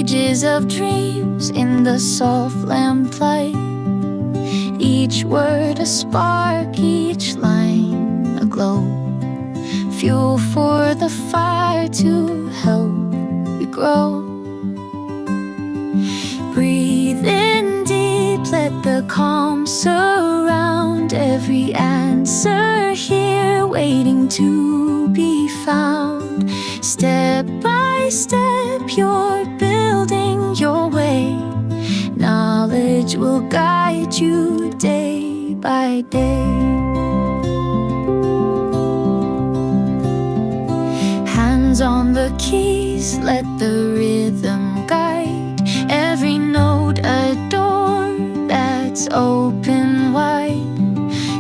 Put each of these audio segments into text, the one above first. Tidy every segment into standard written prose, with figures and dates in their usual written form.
Pages of dreams in the soft lamplight, each word a spark, each line a glow, fuel for the fire to help you grow. Breathe in deep, let the calm surround. Every answer here waiting to be found. Step by step you're building your way. Knowledge will guide you day by day. Hands on the keys, let the rhythm guide. Every note a door that's open wide.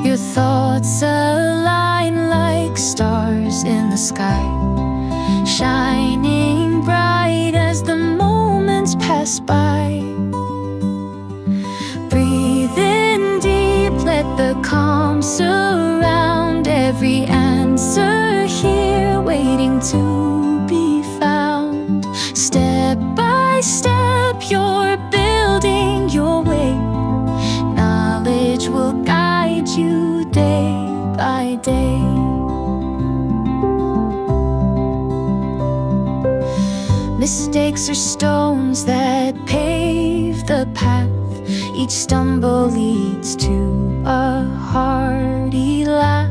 Your thoughts align like stars in the sky, shining bright as the moments pass by. Breathe in deep, let the calm surround. Every answer here waiting to be found. Step by step you're building your way. Knowledge will guide you day by day. Mistakes are stones that pave the path. Each stumble leads to a hearty laugh.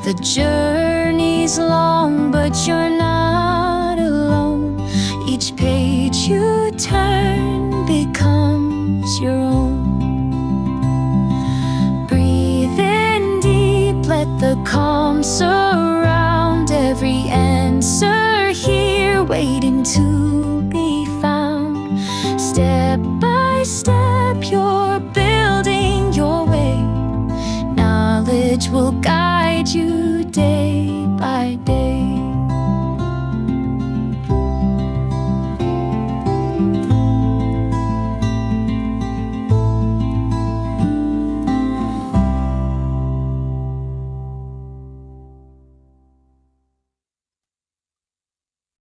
The journey's long, but you're not alone. Each page you turn becomes your own. Breathe in deep, let the calm surround. Every answer here waiting to be found. Step by step you're building your way. Knowledge will guide you